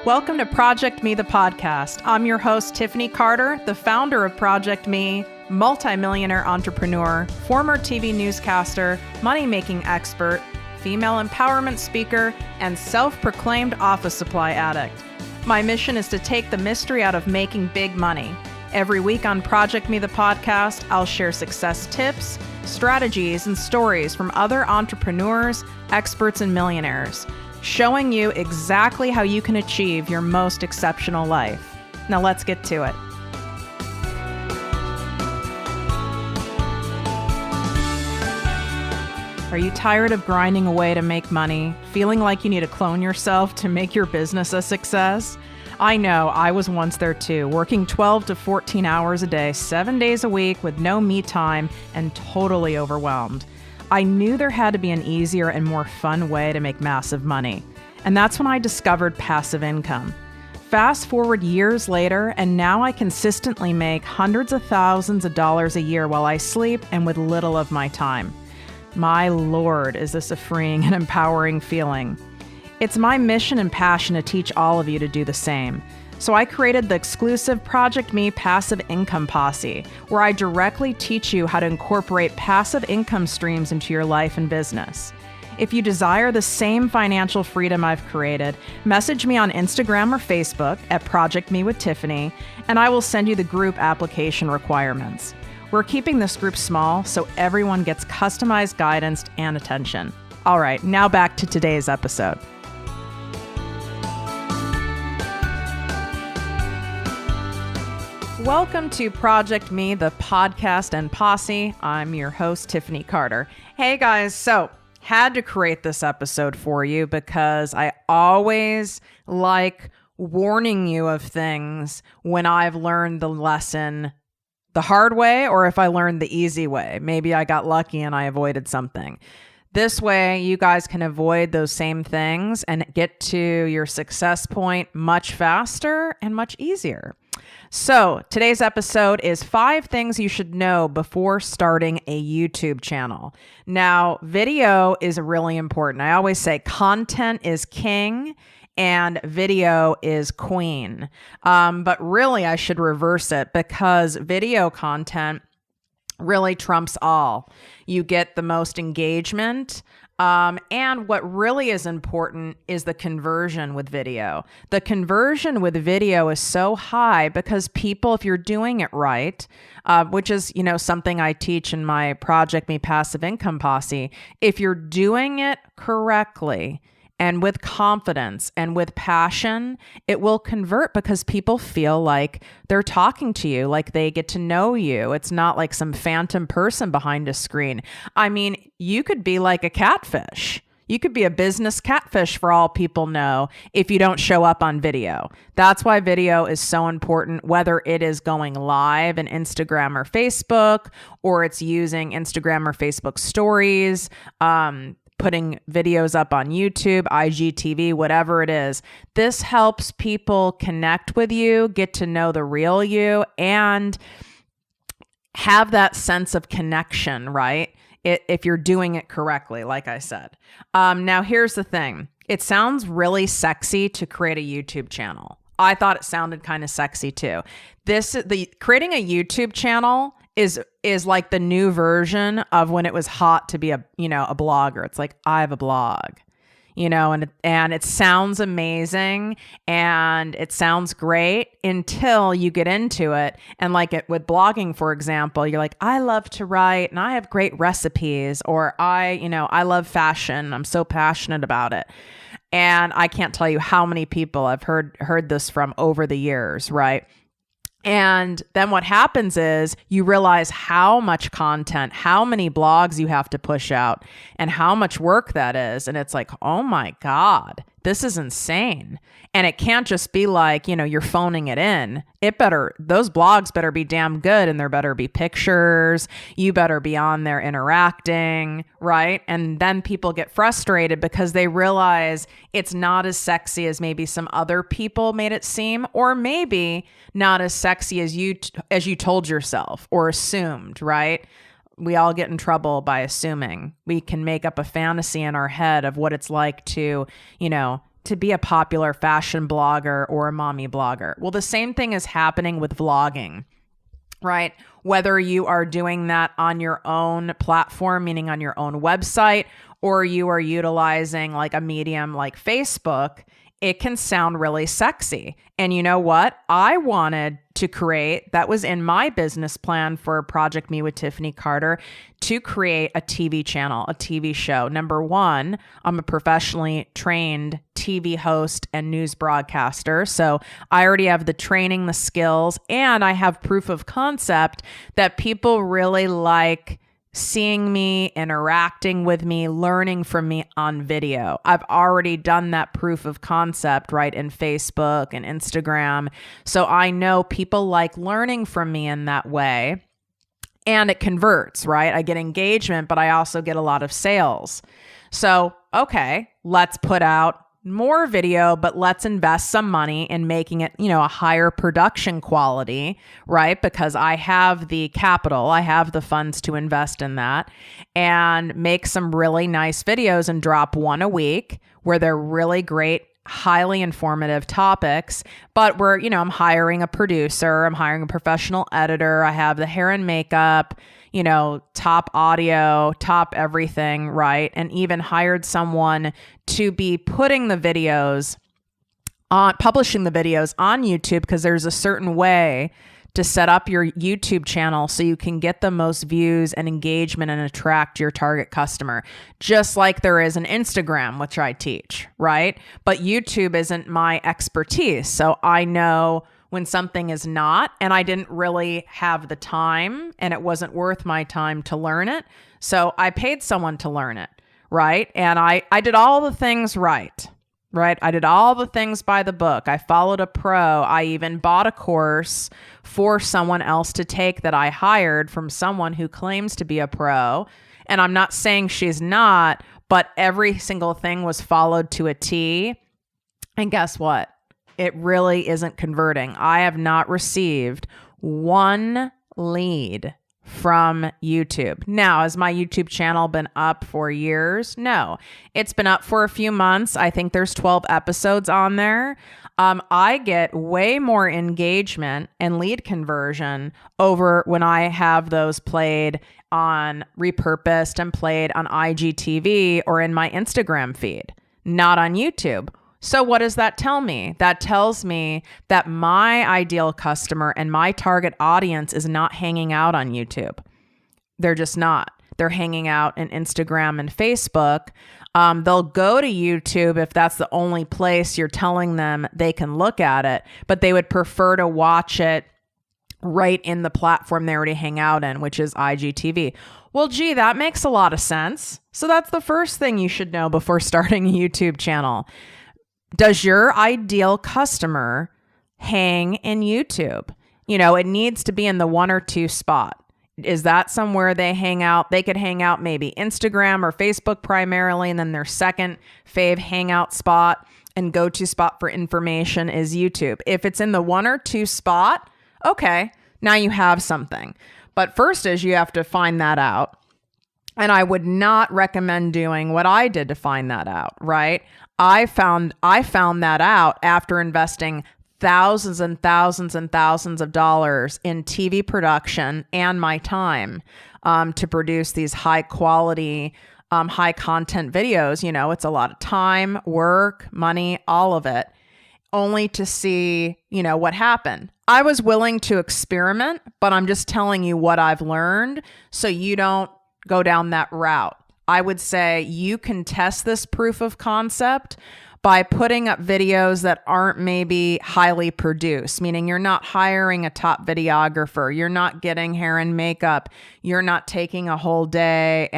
Welcome to Project Me, the podcast. I'm your host, Tiffany Carter, the founder of Project Me, multimillionaire entrepreneur, former TV newscaster, money-making expert, female empowerment speaker, and self-proclaimed office supply addict. My mission is to take the mystery out of making big money. Every week on Project Me, the podcast, I'll share success tips, strategies, and stories from other entrepreneurs, experts, and millionaires, showing you exactly how you can achieve your most exceptional life. Now let's get to it. Are you tired of grinding away to make money, feeling like you need to clone yourself to make your business a success? I know, I was once there too, working 12 to 14 hours a day, 7 days a week with no me time and totally overwhelmed. I knew there had to be an easier and more fun way to make massive money. And that's when I discovered passive income. Fast forward years later, and now I consistently make hundreds of thousands of dollars a year while I sleep and with little of my time. My Lord, is this a freeing and empowering feeling. It's my mission and passion to teach all of you to do the same. So I created the exclusive Project Me Passive Income Posse, where I directly teach you how to incorporate passive income streams into your life and business. If you desire the same financial freedom I've created, message me on Instagram or Facebook at Project Me with Tiffany, and I will send you the group application requirements. We're keeping this group small so everyone gets customized guidance and attention. All right, now back to today's episode. Welcome to Project Me, the podcast and posse. I'm your host, Tiffany Carter. Hey guys, so had to create this episode for you because I always like warning you of things when I've learned the lesson the hard way or if I learned the easy way. Maybe I got lucky and I avoided something. This way, you guys can avoid those same things and get to your success point much faster and much easier. So today's episode is 5 things you should know before starting a YouTube channel. Now, video is really important. I always say content is king and video is queen. But really, I should reverse it because video content really trumps all. You get the most engagement. And what really is important is the conversion with video. The conversion with video is so high because people, if you're doing it right, which is, something I teach in my Project Me Passive Income Posse, if you're doing it correctly and with confidence and with passion, it will convert because people feel like they're talking to you, like they get to know you. It's not like some phantom person behind a screen. I mean, you could be like a catfish. You could be a business catfish for all people know if you don't show up on video. That's why video is so important, whether it is going live in Instagram or Facebook, or it's using Instagram or Facebook stories, putting videos up on YouTube, IGTV, whatever it is. This helps people connect with you, get to know the real you, and have that sense of connection, right? If you're doing it correctly, like I said. Now, here's the thing. It sounds really sexy to create a YouTube channel. I thought it sounded kind of sexy too. Creating a YouTube channel is like the new version of when it was hot to be a blogger. It's like, I have a blog, and it sounds amazing and it sounds great until you get into it. And like with blogging, for example, you're like, I love to write and I have great recipes, or I love fashion. I'm so passionate about it. And I can't tell you how many people I've heard this from over the years, right? And then what happens is you realize how much content, how many blogs you have to push out and how much work that is. And it's like, oh my God, this is insane. And it can't just be like, you're phoning it in. Those blogs better be damn good, and there better be pictures. You better be on there interacting, right? And then people get frustrated because they realize it's not as sexy as maybe some other people made it seem, or maybe not as sexy as you told yourself or assumed, right? We all get in trouble by assuming. We can make up a fantasy in our head of what it's like to, to be a popular fashion blogger or a mommy blogger. Well, the same thing is happening with vlogging, right? Whether you are doing that on your own platform, meaning on your own website, or you are utilizing like a medium like Facebook, it can sound really sexy. And you know what? I wanted to create, that was in my business plan for Project Me with Tiffany Carter, to create a TV channel, a TV show. Number one, I'm a professionally trained TV host and news broadcaster. So I already have the training, the skills, and I have proof of concept that people really like seeing me, interacting with me, learning from me on video. I've already done that proof of concept, right, in Facebook and Instagram. So I know people like learning from me in that way. And it converts, right? I get engagement, but I also get a lot of sales. So, okay, let's put out more video, but let's invest some money in making it, a higher production quality, right? Because I have the capital, I have the funds to invest in that, and make some really nice videos and drop one a week where they're really great, highly informative topics, but where, I'm hiring a producer, I'm hiring a professional editor, I have the hair and makeup, top audio, top everything, right? And even hired someone to be putting the videos on, publishing the videos on YouTube, because there's a certain way to set up your YouTube channel so you can get the most views and engagement and attract your target customer. Just like there is an Instagram, which I teach, right? But YouTube isn't my expertise. So I know when something is not, and I didn't really have the time and it wasn't worth my time to learn it. So I paid someone to learn it, right? And I did all the things right? I did all the things by the book. I followed a pro. I even bought a course for someone else to take that I hired from someone who claims to be a pro. And I'm not saying she's not, but every single thing was followed to a T. And guess what? It really isn't converting. I have not received one lead from YouTube. Now, has my YouTube channel been up for years? No, it's been up for a few months. I think there's 12 episodes on there. I get way more engagement and lead conversion over when I have those played on repurposed and played on IGTV or in my Instagram feed, not on YouTube. So what does that tell me? That tells me that my ideal customer and my target audience is not hanging out on YouTube. They're just not. They're hanging out in Instagram and Facebook. They'll go to YouTube if that's the only place you're telling them they can look at it, but they would prefer to watch it right in the platform they already hang out in, which is IGTV. Well, gee, that makes a lot of sense. So that's the first thing you should know before starting a YouTube channel. Does your ideal customer hang in YouTube? It needs to be in the 1 or 2 spot. Is that somewhere they hang out? They could hang out maybe Instagram or Facebook primarily, and then their second fave hangout spot and go-to spot for information is YouTube. If it's in the 1 or 2 spot, okay, now you have something. But first is you have to find that out. And I would not recommend doing what I did to find that out, right? I found that out after investing thousands and thousands and thousands of dollars in TV production and my time to produce these high quality, high content videos. It's a lot of time, work, money, all of it, only to see, what happened. I was willing to experiment, but I'm just telling you what I've learned so you don't go down that route. I would say you can test this proof of concept by putting up videos that aren't maybe highly produced, meaning you're not hiring a top videographer, you're not getting hair and makeup, you're not taking a whole day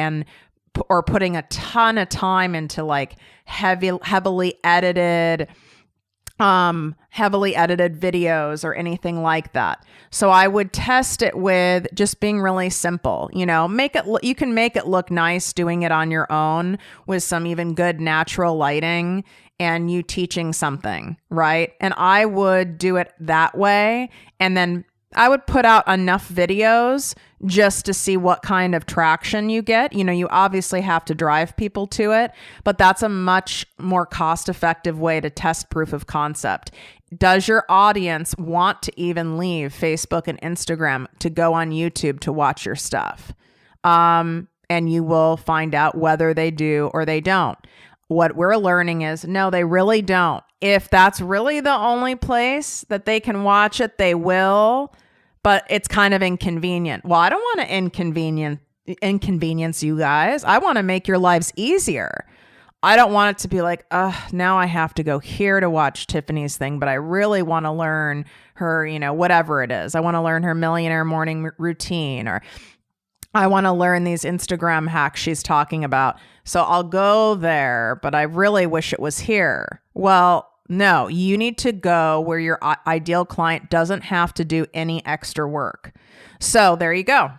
or putting a ton of time into like heavily edited videos or anything like that. So I would test it with just being really simple, you can make it look nice doing it on your own with some even good natural lighting and you teaching something, right? And I would do it that way and then I would put out enough videos just to see what kind of traction you get. You know, you obviously have to drive people to it, but that's a much more cost-effective way to test proof of concept. Does your audience want to even leave Facebook and Instagram to go on YouTube to watch your stuff? And you will find out whether they do or they don't. What we're learning is, no, they really don't. If that's really the only place that they can watch it, they will, but it's kind of inconvenient. Well, I don't want to inconvenience you guys. I want to make your lives easier. I don't want it to be like, now I have to go here to watch Tiffany's thing, but I really want to learn her, you know, whatever it is. I want to learn her millionaire morning routine, or I want to learn these Instagram hacks she's talking about. So I'll go there, but I really wish it was here. Well, no, you need to go where your ideal client doesn't have to do any extra work. So there you go.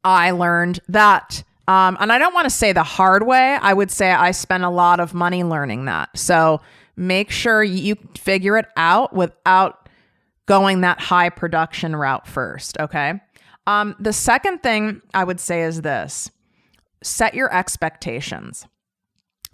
I learned that. And I don't want to say the hard way. I would say I spent a lot of money learning that. So make sure you figure it out without going that high production route first. Okay. The second thing I would say is this: set your expectations.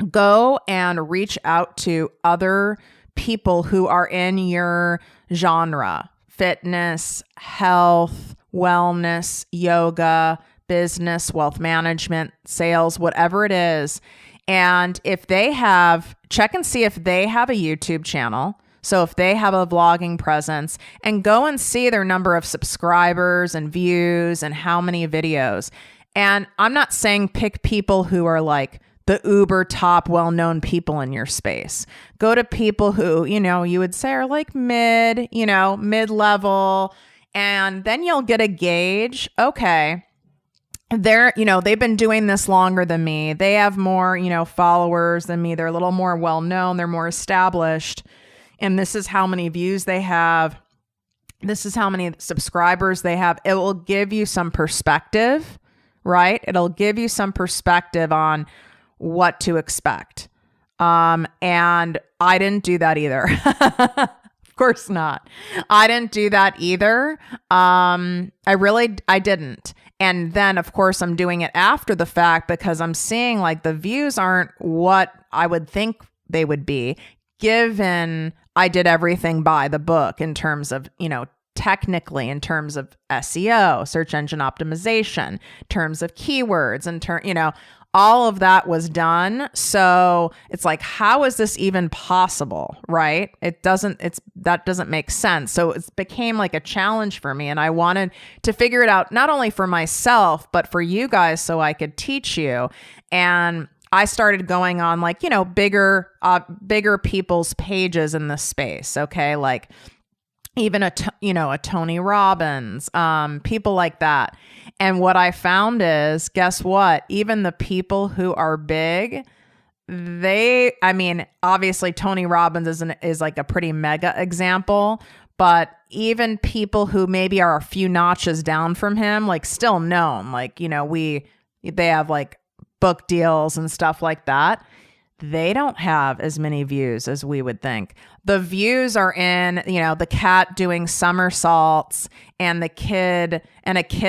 Go and reach out to other people who are in your genre: fitness, health, wellness, yoga, business, wealth management, sales, whatever it is. And if they have, check and see if they have a YouTube channel. So if they have a vlogging presence, and go and see their number of subscribers and views and how many videos. And I'm not saying pick people who are like the uber top well-known people in your space. Go to people who, you know, you would say are like mid-level, and then you'll get a gauge. Okay, they've been doing this longer than me. They have more, followers than me. They're a little more well-known. They're more established. And this is how many views they have. This is how many subscribers they have. It will give you some perspective, right? It'll give you some perspective on what to expect. And I didn't do that either. Of course not. I didn't do that either. I didn't. And then of course I'm doing it after the fact, because I'm seeing like the views aren't what I would think they would be, given I did everything by the book in terms of, technically in terms of SEO, search engine optimization, in terms of keywords, and all of that was done. So it's like, how is this even possible? Right? That doesn't make sense. So it became like a challenge for me, and I wanted to figure it out, not only for myself, but for you guys, so I could teach you. And I started going on like, bigger people's pages in this space. Okay. Like even a Tony Robbins, people like that. And what I found is, guess what? Even the people who are big, obviously Tony Robbins is like a pretty mega example, but even people who maybe are a few notches down from him, like still known, like, they have like book deals and stuff like that. They don't have as many views as we would think. The views are in, the cat doing somersaults and a kid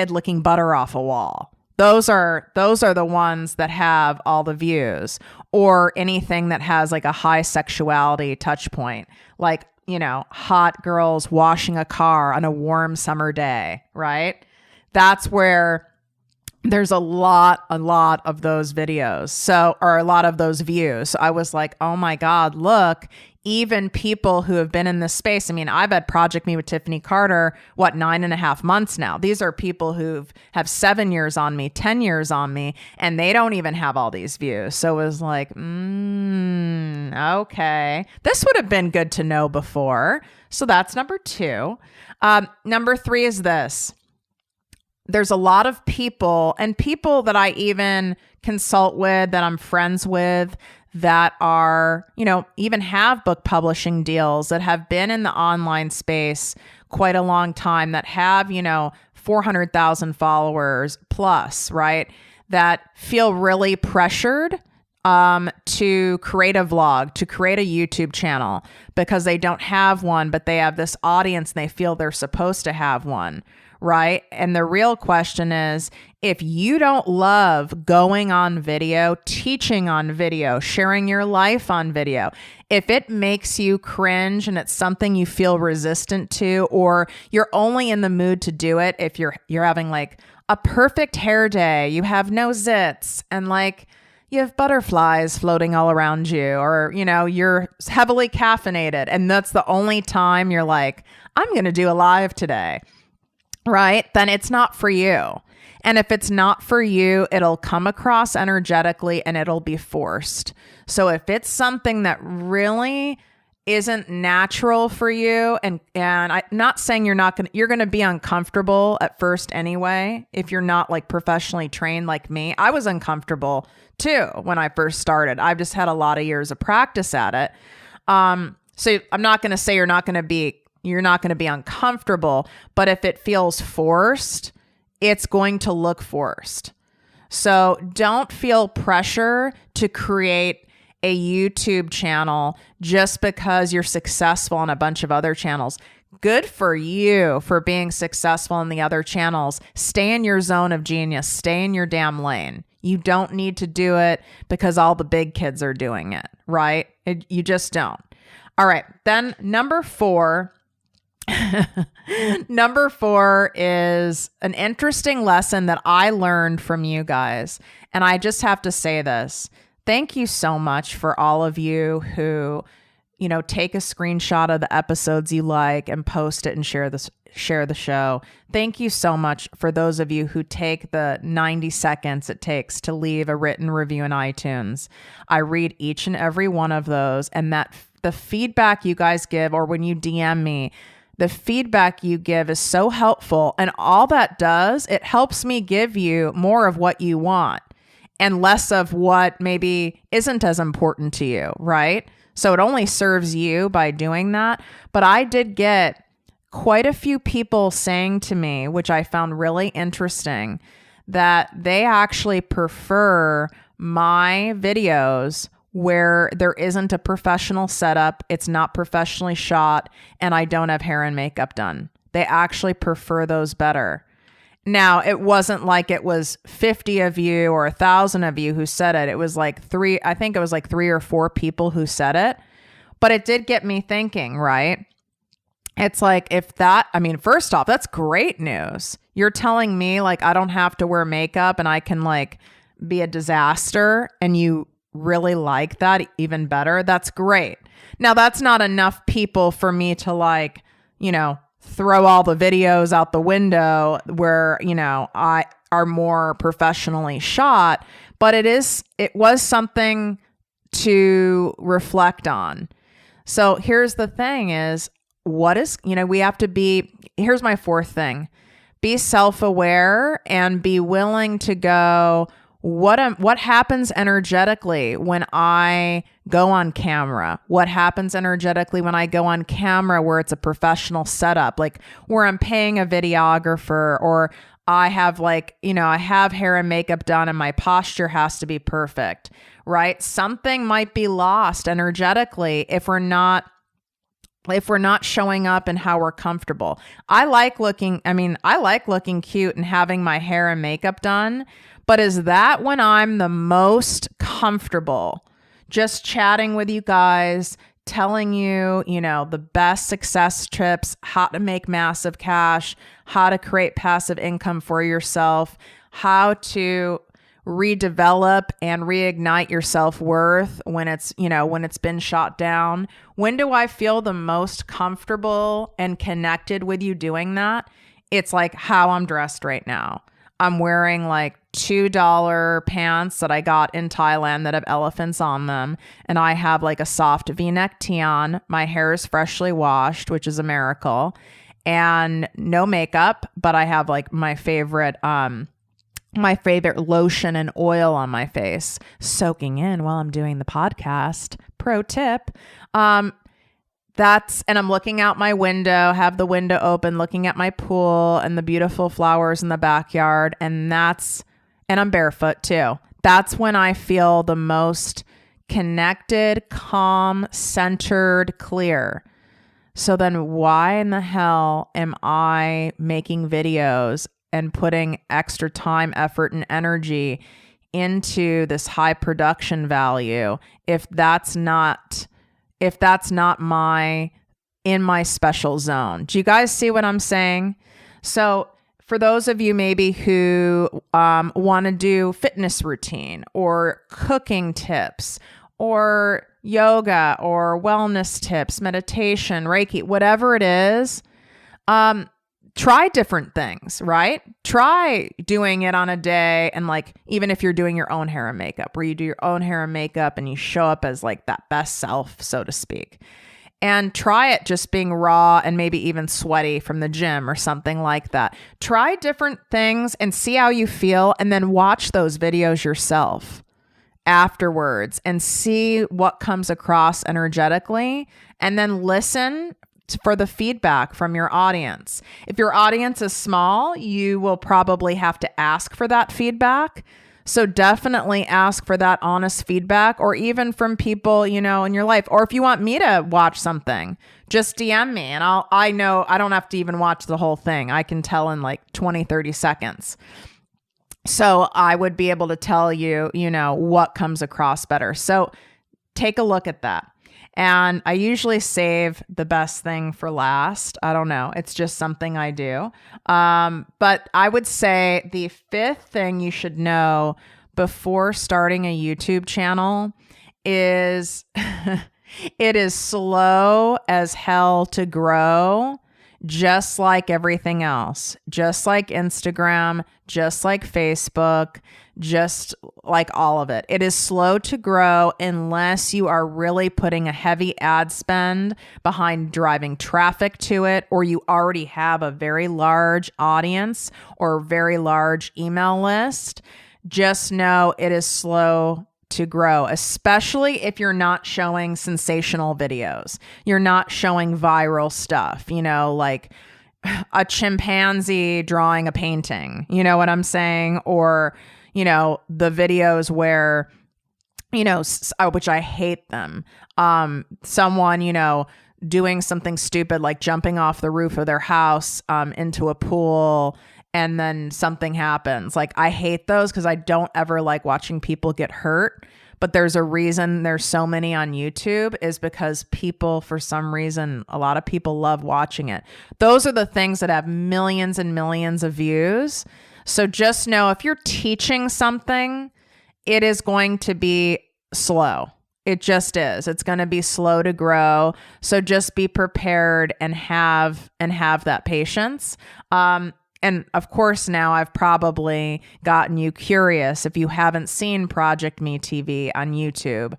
licking butter off a wall. Those are the ones that have all the views, or anything that has like a high sexuality touch point, like, hot girls washing a car on a warm summer day, right? That's where there's a lot of those videos. Or a lot of those views. So I was like, oh my God, look, even people who have been in this space. I've had ProjectME with Tiffany Carter, 9.5 months now. These are people who have 7 years on me, 10 years on me, and they don't even have all these views. So it was like, okay, this would have been good to know before. So that's number 2. Number 3 is this. There's a lot of people, and people that I even consult with, that I'm friends with, that are, even have book publishing deals, that have been in the online space quite a long time, that have, 400,000 followers plus, right? That feel really pressured to create a vlog, to create a YouTube channel because they don't have one, but they have this audience and they feel they're supposed to have one, right? And the real question is, if you don't love going on video, teaching on video, sharing your life on video, if it makes you cringe and it's something you feel resistant to, or you're only in the mood to do it if you're having like a perfect hair day, you have no zits, and like you have butterflies floating all around you, or, you know, you're heavily caffeinated and that's the only time you're like, I'm going to do a live today, right? Then it's not for you. And if it's not for you, it'll come across energetically and it'll be forced. So if it's something that really isn't natural for you, and I'm not saying you're going to be uncomfortable at first anyway, if you're not like professionally trained like me. I was uncomfortable too when I first started. I've just had a lot of years of practice at it. So I'm not going to say you're not going to be uncomfortable, but if it feels forced, it's going to look forced. So don't feel pressure to create a YouTube channel just because you're successful on a bunch of other channels. Good for you for being successful in the other channels. Stay in your zone of genius. Stay in your damn lane. You don't need to do it because all the big kids are doing it, right? You just don't. All right. Then number 4. Number 4 is an interesting lesson that I learned from you guys. And I just have to say this. Thank you so much for all of you who, you know, take a screenshot of the episodes you like and post it and share the show. Thank you so much for those of you who take the 90 seconds it takes to leave a written review in iTunes. I read each and every one of those, and that the feedback you guys give, or when you DM me, the feedback you give is so helpful. And all that does, it helps me give you more of what you want and less of what maybe isn't as important to you, right? So it only serves you by doing that. But I did get quite a few people saying to me, which I found really interesting, that they actually prefer my videos where there isn't a professional setup, it's not professionally shot, and I don't have hair and makeup done. They actually prefer those better. Now, it wasn't like it was 50 of you or 1,000 of you who said it. It was like 3 or 4 people who said it. But it did get me thinking, right? It's like, first off, that's great news. You're telling me like I don't have to wear makeup and I can like be a disaster, and you really like that even better. That's great. Now, that's not enough people for me to like, you know, throw all the videos out the window where, you know, I are more professionally shot, but it was something to reflect on. So here's the thing is, here's my 4th thing. Be self-aware and be willing to go, what happens energetically when I go on camera? What happens energetically when I go on camera where it's a professional setup, like where I'm paying a videographer, or I have I have hair and makeup done and my posture has to be perfect, right? Something might be lost energetically if we're not showing up in how we're comfortable. I like looking cute and having my hair and makeup done, but is that when I'm the most comfortable? Just chatting with you guys, telling you, the best success tips, how to make massive cash, how to create passive income for yourself, how to redevelop and reignite your self-worth when it's been shot down. When do I feel the most comfortable and connected with you doing that? It's like how I'm dressed right now. I'm wearing like $2 pants that I got in Thailand that have elephants on them. And I have like a soft V-neck tee on. My hair is freshly washed, which is a miracle, and no makeup, but I have like my favorite lotion and oil on my face, soaking in while I'm doing the podcast. Pro tip. And I'm looking out my window, have the window open, looking at my pool and the beautiful flowers in the backyard. And I'm barefoot too. That's when I feel the most connected, calm, centered, clear. So then why in the hell am I making videos and putting extra time, effort, and energy into this high production value if that's not my in my special zone? Do you guys see what I'm saying? So for those of you maybe who want to do fitness routine or cooking tips or yoga or wellness tips, meditation, Reiki, whatever it is, try different things, right? Try doing it on a day. And like, even if you're doing your own hair and makeup, where you do your own hair and makeup and you show up as like that best self, so to speak. And try it just being raw and maybe even sweaty from the gym or something like that. Try different things and see how you feel, and then watch those videos yourself afterwards and see what comes across energetically, and then listen for the feedback from your audience. If your audience is small, you will probably have to ask for that feedback. So definitely ask for that honest feedback, or even from people, in your life. Or if you want me to watch something, just DM me and I know I don't have to even watch the whole thing. I can tell in like 20, 30 seconds. So I would be able to tell you, what comes across better. So take a look at that. And I usually save the best thing for last. I don't know. It's just something I do. But I would say the fifth thing you should know before starting a YouTube channel is it is slow as hell to grow, just like everything else, just like Instagram, just like Facebook, just like all of it. It is slow to grow unless you are really putting a heavy ad spend behind driving traffic to it, or you already have a very large audience or a very large email list. Just know it is slow to grow, especially if you're not showing sensational videos. You're not showing viral stuff, like a chimpanzee drawing a painting. You know what I'm saying? Or the videos where, which I hate them. Someone, doing something stupid like jumping off the roof of their house into a pool, and then something happens. Like, I hate those because I don't ever like watching people get hurt. But there's a reason there's so many on YouTube, is because people, for some reason, a lot of people love watching it. Those are the things that have millions and millions of views. So just know, if you're teaching something, it is going to be slow. It just is. It's going to be slow to grow. So just be prepared and have that patience. And of course, now I've probably gotten you curious. If you haven't seen ProjectME TV on YouTube,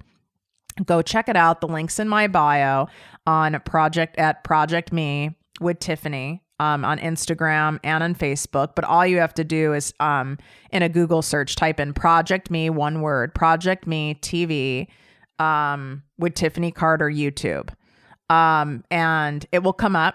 go check it out. The link's in my bio on ProjectME with Tiffany. On Instagram and on Facebook. But all you have to do is in a Google search, type in ProjectME, one word, ProjectME TV with Tiffany Carter YouTube. And it will come up.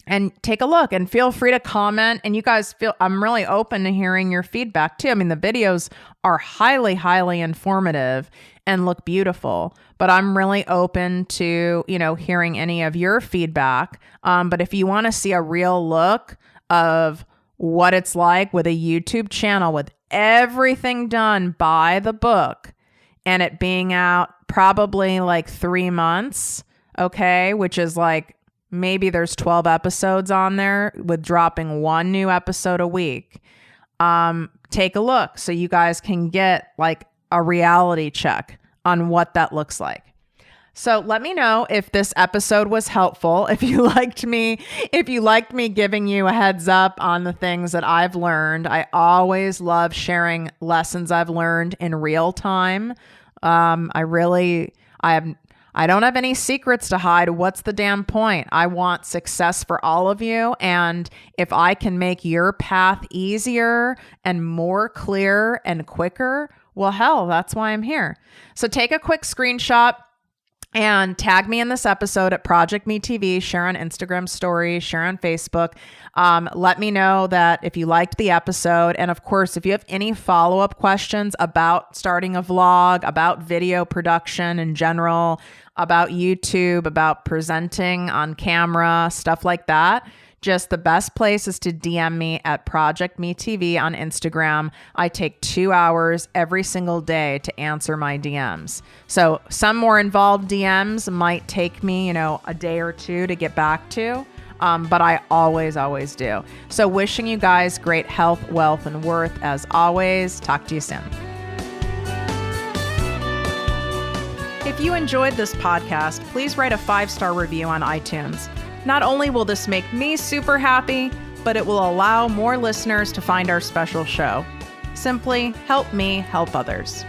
And take a look and feel free to comment. And you guys I'm really open to hearing your feedback too. I mean, the videos are highly, highly informative and look beautiful, but I'm really open to, hearing any of your feedback. But if you want to see a real look of what it's like with a YouTube channel, with everything done by the book, and it being out probably like 3 months, okay, which is like, maybe there's 12 episodes on there, with dropping one new episode a week. Take a look so you guys can get like a reality check on what that looks like. So let me know if this episode was helpful. If you liked me giving you a heads up on the things that I've learned. I always love sharing lessons I've learned in real time. I don't have any secrets to hide. What's the damn point? I want success for all of you. And if I can make your path easier and more clear and quicker, well, hell, that's why I'm here. So take a quick screenshot And tag me in this episode at ProjectME TV, share on Instagram stories, share on Facebook. Let me know that if you liked the episode. And of course, if you have any follow-up questions about starting a vlog, about video production in general, about YouTube, about presenting on camera, stuff like that, just the best place is to DM me at ProjectME TV on Instagram. I take 2 hours every single day to answer my DMs. So some more involved DMs might take me, a day or two to get back to. But I always do. So wishing you guys great health, wealth, and worth as always. Talk to you soon. If you enjoyed this podcast, please write a 5-star review on iTunes. Not only will this make me super happy, but it will allow more listeners to find our special show. Simply help me help others.